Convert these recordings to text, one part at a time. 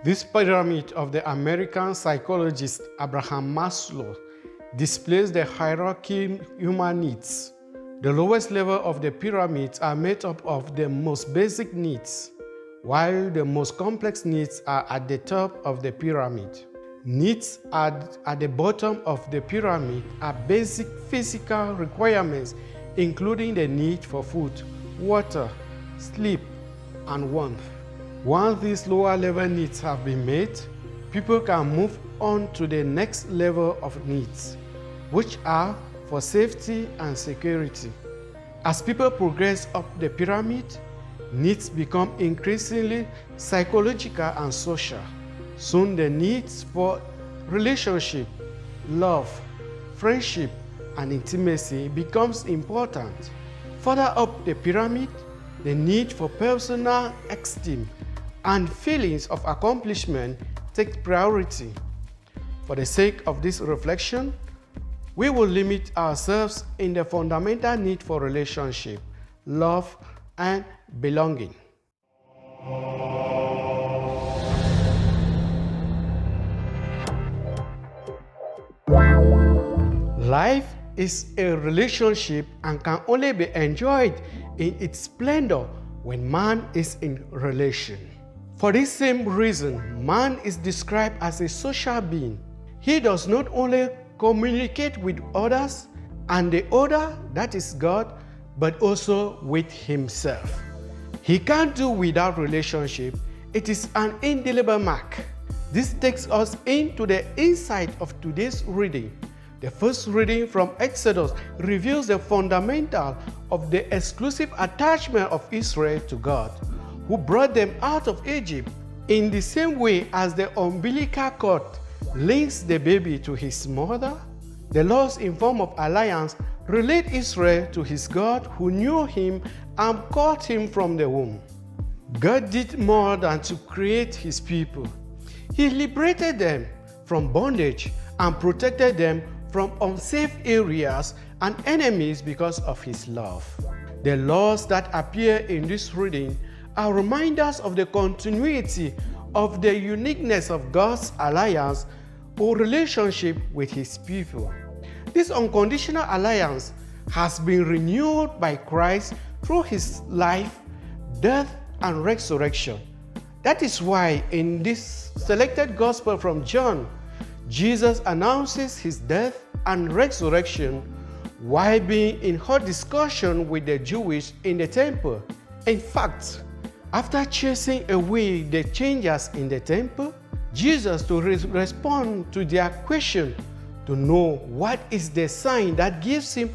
This pyramid of the American psychologist Abraham Maslow displays the hierarchy of human needs. The lowest level of the pyramids are made up of the most basic needs, while the most complex needs are at the top of the pyramid. Needs at the bottom of the pyramid are basic physical requirements, including the need for food, water, sleep, and warmth. Once these lower level needs have been met, people can move on to the next level of needs, which are for safety and security. As people progress up the pyramid, needs become increasingly psychological and social. Soon the needs for relationship, love, friendship, and intimacy becomes important. Further up the pyramid, the need for personal esteem and feelings of accomplishment take priority. For the sake of this reflection, we will limit ourselves in the fundamental need for relationship, love, and belonging. Life is a relationship and can only be enjoyed in its splendor when man is in relation. For this same reason, man is described as a social being. He does not only communicate with others and the other, that is God, but also with himself. He can't do without relationship. It is an indelible mark. This takes us into the insight of today's reading. The first reading from Exodus reveals the fundamental of the exclusive attachment of Israel to God, who brought them out of Egypt. In the same way as the umbilical cord links the baby to his mother, the laws in form of alliance relate Israel to his God who knew him and called him from the womb. God did more than to create his people. He liberated them from bondage and protected them from unsafe areas and enemies because of his love. The laws that appear in this reading are reminders of the continuity of the uniqueness of God's alliance or relationship with his people. This unconditional alliance has been renewed by Christ through his life, death, and resurrection. That is why in this selected gospel from John, Jesus announces his death and resurrection while being in hot discussion with the Jews in the temple. In fact, after chasing away the changers in the temple, Jesus, to respond to their question, to know what is the sign that gives him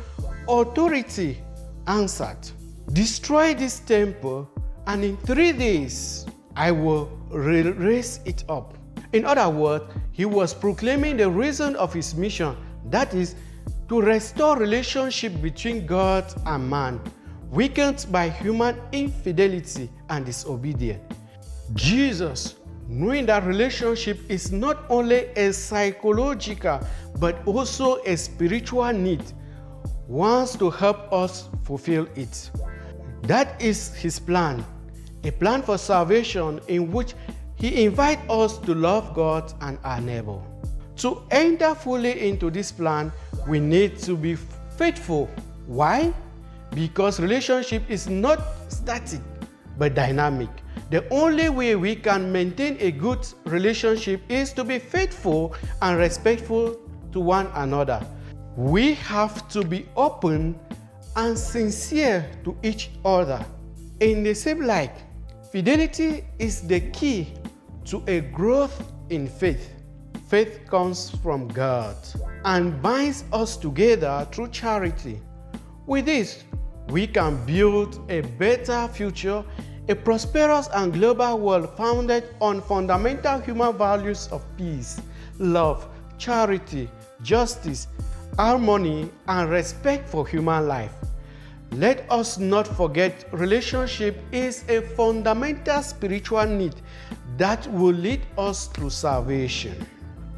authority, answered, "Destroy this temple, and in 3 days I will raise it up." In other words, he was proclaiming the reason of his mission, that is, to restore relationship between God and man, weakened by human infidelity and disobedience. Jesus, knowing that relationship is not only a psychological but also a spiritual need, wants to help us fulfill it. That is his plan, a plan for salvation in which he invites us to love God and our neighbor. To enter fully into this plan, we need to be faithful. Why? Because relationship is not static but dynamic. The only way we can maintain a good relationship is to be faithful and respectful to one another. We have to be open and sincere to each other. In the same light, fidelity is the key to a growth in faith. Faith comes from God and binds us together through charity. With this, we can build a better future, a prosperous and global world founded on fundamental human values of peace, love, charity, justice, harmony, and respect for human life. Let us not forget relationship is a fundamental spiritual need that will lead us to salvation.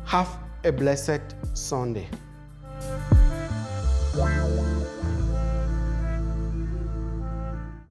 Have a blessed Sunday.